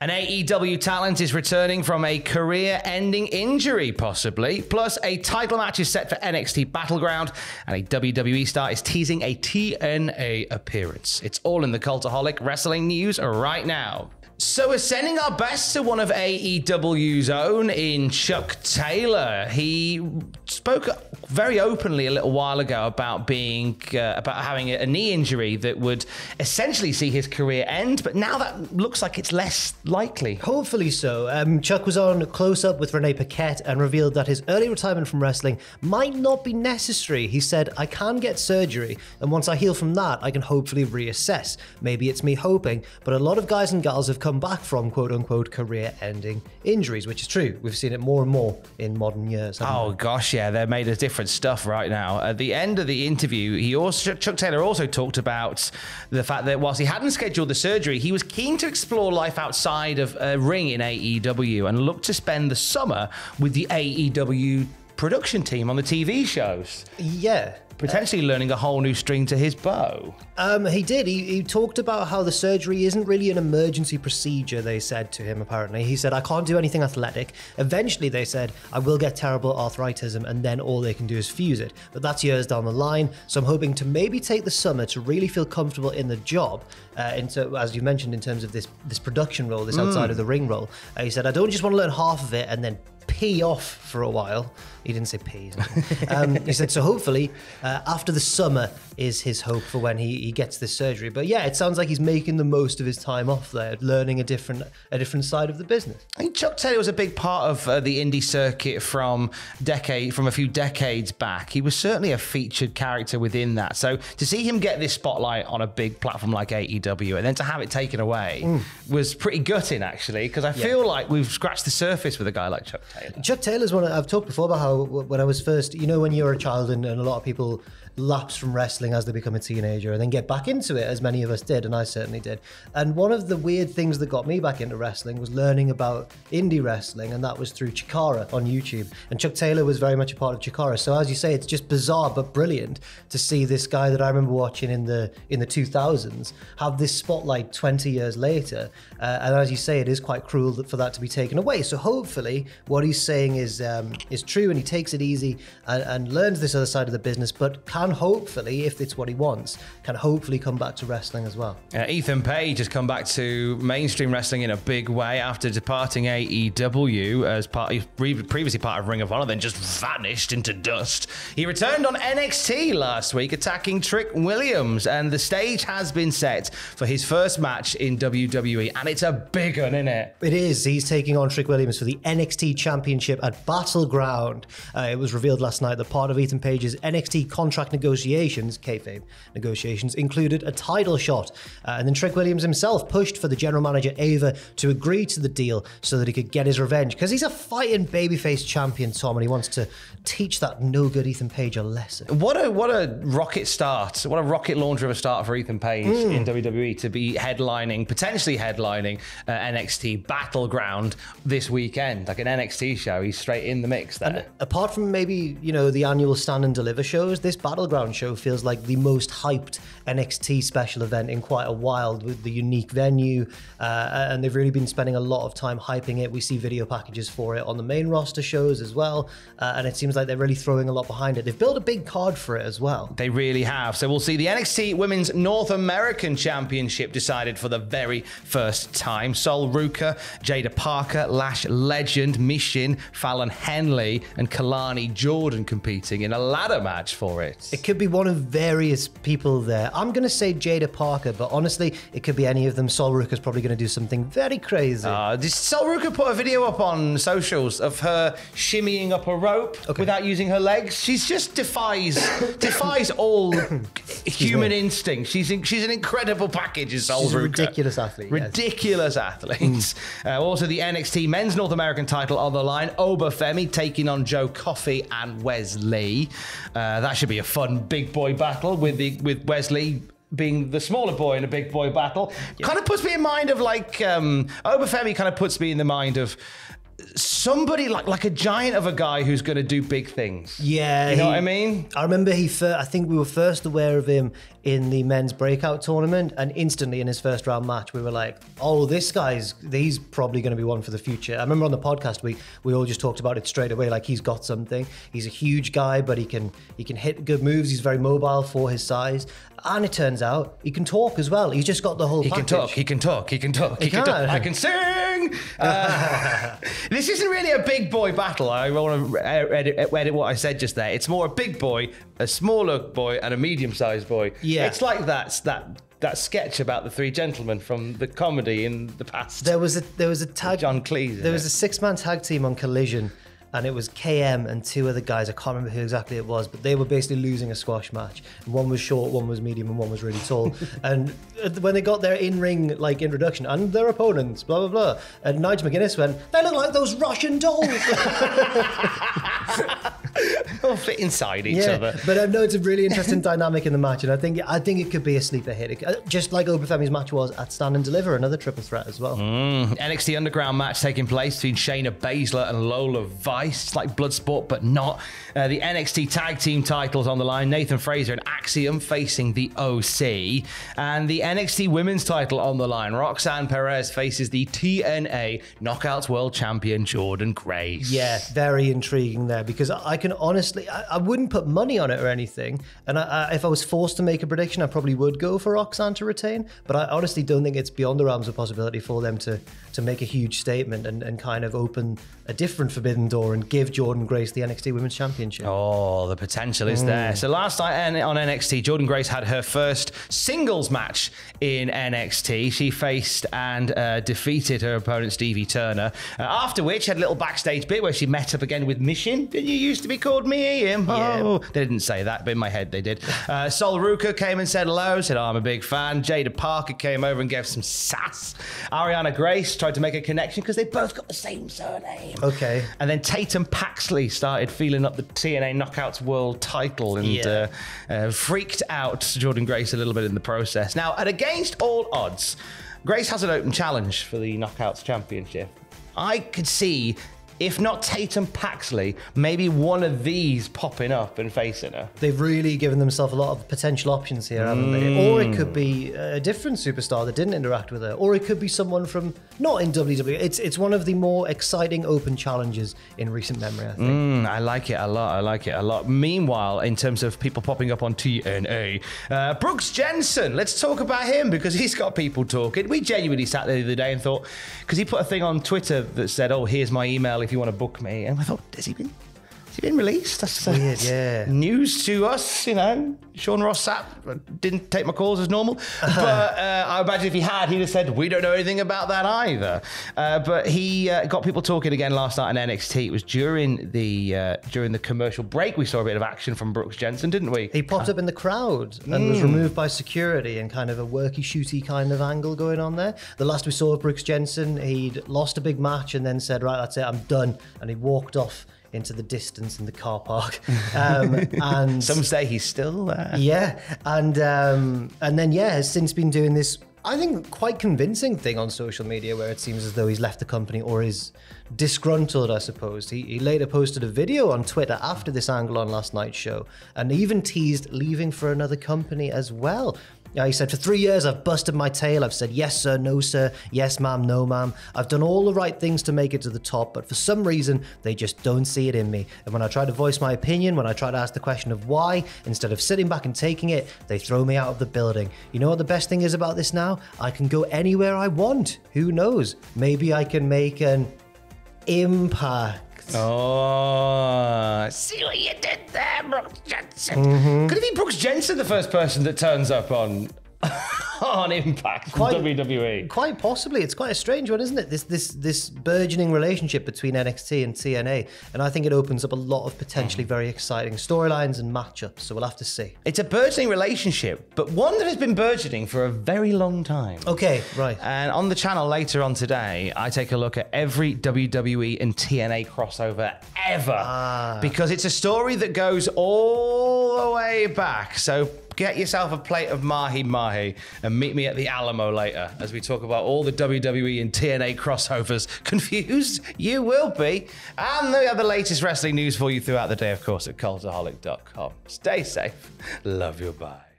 An AEW talent is returning from a career-ending injury, possibly. Plus, a title match is set for NXT Battleground, and a WWE star is teasing a TNA appearance. It's all in the Cultaholic wrestling news right now. So we're sending our best to one of AEW's own in Chuck Taylor. He spoke very openly a little while ago about having a knee injury that would essentially see his career end, but now that looks like it's less likely. Hopefully so. Chuck was on Close Up with Renee Paquette and revealed that his early retirement from wrestling might not be necessary. He said, "I can get surgery, and once I heal from that, I can hopefully reassess. Maybe it's me hoping, but a lot of guys and gals have come back from quote-unquote career-ending injuries," which is true. We've seen it more and more in modern years. Oh gosh, yeah, they're made of different stuff right now. At the end of the interview, Chuck Taylor also talked about the fact that whilst he hadn't scheduled the surgery, he was keen to explore life outside of a ring in AEW and look to spend the summer with the AEW production team on the TV shows. Yeah. Potentially learning a whole new string to his bow. He did. He talked about how the surgery isn't really an emergency procedure, they said to him, apparently. He said, "I can't do anything athletic. Eventually," they said, "I will get terrible arthritis, and then all they can do is fuse it. But that's years down the line, so I'm hoping to maybe take the summer to really feel comfortable in the job." As you mentioned, in terms of this production role, this outside of the ring role. He said, "I don't just want to learn half of it and then pee off for a while." He didn't say pee. He said, so hopefully after the summer is his hope for when he gets this surgery. But yeah, it sounds like he's making the most of his time off there, learning a different side of the business. I think Chuck Taylor was a big part of the indie circuit from a few decades back. He was certainly a featured character within that. So to see him get this spotlight on a big platform like AEW and then to have it taken away was pretty gutting, actually, because I feel like we've scratched the surface with a guy like Chuck Taylor. Chuck Taylor's one. I've talked before about how when I was first, when you're a child and a lot of people lapse from wrestling as they become a teenager and then get back into it, as many of us did, and I certainly did. And one of the weird things that got me back into wrestling was learning about indie wrestling, and that was through Chikara on YouTube. And Chuck Taylor was very much a part of Chikara. So as you say, it's just bizarre but brilliant to see this guy that I remember watching in the 2000s have this spotlight 20 years later. And as you say, it is quite cruel for that to be taken away. So hopefully what he's saying is true, and he takes it easy and learns this other side of the business, but can hopefully, if it's what he wants, can hopefully come back to wrestling as well. Ethan Page has come back to mainstream wrestling in a big way after departing AEW as previously part of Ring of Honor, then just vanished into dust. He returned on NXT last week, attacking Trick Williams, and the stage has been set for his first match in WWE, and it's a big one, isn't it? It is. He's taking on Trick Williams for the NXT Championship at Battleground. It was revealed last night that part of Ethan Page's NXT contract negotiations, kayfabe negotiations, included a title shot. And then Trick Williams himself pushed for the general manager Ava to agree to the deal so that he could get his revenge, because he's a fighting babyface champion, Tom, and he wants to teach that no-good Ethan Page a lesson. What a rocket start. What a rocket launcher of a start for Ethan Page in WWE to be potentially headlining NXT Battleground this weekend, like an NXT show. He's straight in the mix there. And apart from maybe, the annual Stand and Deliver shows, this Battleground show feels like the most hyped NXT special event in quite a while, with the unique venue, and they've really been spending a lot of time hyping it. We see video packages for it on the main roster shows as well, and it seems like they're really throwing a lot behind it. They've built a big card for it as well. They really have. So we'll see the NXT Women's North American Championship decided for the very first time. Sol Ruka, Jada Parker, Lash Legend, Mishin, Fallon Henley, and Kalani Jordan competing in a ladder match for it. It could be one of various people there. I'm going to say Jada Parker, but honestly, it could be any of them. Sol Ruka's probably going to do something very crazy. Did Sol Ruka put a video up on socials of her shimmying up a rope without using her legs? She's just defies all human instinct. She's an incredible package, is Sol Ruka. She's a ridiculous athlete. Ridiculous athlete. Also, the NXT Men's North American title on the line. Obafemi taking on Joe Coffey and Wesley. That should be a fun big boy battle with Wesley being the smaller boy in a big boy battle. Kind of puts me in mind of Obafemi kind of puts me in the mind of somebody like a giant of a guy who's going to do big things. Yeah. You know what I mean? I remember I think we were first aware of him in the men's breakout tournament, and instantly in his first round match, we were like, oh, he's probably going to be one for the future. I remember on the podcast, we all just talked about it straight away, like he's got something. He's a huge guy, but he can hit good moves. He's very mobile for his size. And it turns out he can talk as well. He's just got the whole package. He can talk. I can sing. This isn't really a big boy battle. I want to edit what I said just there. It's more a big boy, a smaller boy, and a medium-sized boy. Yeah. It's like that sketch about the three gentlemen from the comedy in the past. There was a tag. John Cleese. There was a 6-man tag team on Collision. And it was KM and 2 other guys. I can't remember who exactly it was, but they were basically losing a squash match. And one was short, one was medium, and one was really tall. And when they got their in-ring introduction and their opponents, blah, blah, blah, and Nigel McGuinness went, they look like those Russian dolls. All fit inside each other. But I know it's a really interesting dynamic in the match, and I think it could be a sleeper hit. Just like Obafemi's match was at Stand and Deliver, another triple threat as well. NXT Underground match taking place between Shayna Baszler and Lola Vice. It's like Bloodsport, but not. The NXT Tag Team titles on the line. Nathan Fraser and Axiom facing the OC. And the NXT Women's title on the line. Roxanne Perez faces the TNA Knockouts World Champion Jordan Grace. Yeah, very intriguing there, because I can honestly, I wouldn't put money on it or anything. And if I was forced to make a prediction, I probably would go for Roxanne to retain. But I honestly don't think it's beyond the realms of possibility for them to make a huge statement and kind of open a different forbidden door and give Jordan Grace the NXT Women's Championship. Oh, the potential is there. So last night on NXT, Jordan Grace had her first singles match in NXT. She faced and defeated her opponent, Stevie Turner. After which, had a little backstage bit where she met up again with Mission. Didn't you used to be called me? Oh, they didn't say that, but in my head they did. Sol Ruka came and said hello, said, oh, I'm a big fan. Jada Parker came over and gave some sass. Ariana Grace tried to make a connection because they both got the same surname. Okay. And then Tatum Paxley started feeling up the TNA Knockouts World title and freaked out Jordan Grace a little bit in the process. Now, and against all odds, Grace has an open challenge for the Knockouts Championship. I could see, if not Tatum Paxley, maybe one of these popping up and facing her. They've really given themselves a lot of potential options here, haven't they? Or it could be a different superstar that didn't interact with her. Or it could be someone from not in WWE. It's one of the more exciting open challenges in recent memory, I think. I like it a lot. Meanwhile, in terms of people popping up on TNA, Brooks Jensen, let's talk about him because he's got people talking. We genuinely sat there the other day and thought, because he put a thing on Twitter that said, oh, here's my email if you want to book me. And I thought, has he been released? That's weird, yeah. News to us, you know. Sean Ross didn't take my calls as normal. But I imagine if he had, he'd have said, we don't know anything about that either. But he got people talking again last night in NXT. It was during the commercial break we saw a bit of action from Brooks Jensen, didn't we? He popped up in the crowd and was removed by security, and kind of a worky, shooty kind of angle going on there. The last we saw of Brooks Jensen, he'd lost a big match and then said, right, that's it, I'm done. And he walked off into the distance in the car park. And some say he's still there. Yeah. And then, has since been doing this, I think, quite convincing thing on social media where it seems as though he's left the company or is disgruntled, I suppose. He later posted a video on Twitter after this angle on last night's show and even teased leaving for another company as well. He said, for 3 years, I've busted my tail. I've said, yes, sir, no, sir. Yes, ma'am, no, ma'am. I've done all the right things to make it to the top, but for some reason, they just don't see it in me. And when I try to voice my opinion, when I try to ask the question of why, instead of sitting back and taking it, they throw me out of the building. You know what the best thing is about this now? I can go anywhere I want. Who knows? Maybe I can make an impact. Oh, see what you did there, Brooks Jensen. Could it be Brooks Jensen the first person that turns up on Impact from WWE? Quite possibly. It's quite a strange one, isn't it? This burgeoning relationship between NXT and TNA, and I think it opens up a lot of potentially very exciting storylines and matchups. So we'll have to see. It's a burgeoning relationship, but one that has been burgeoning for a very long time. Okay, right. And on the channel later on today, I take a look at every WWE and TNA crossover ever, because it's a story that goes all the way back. So get yourself a plate of mahi-mahi and meet me at the Alamo later as we talk about all the WWE and TNA crossovers. Confused? You will be. And we have the latest wrestling news for you throughout the day, of course, at Cultaholic.com. Stay safe. Love you. Bye.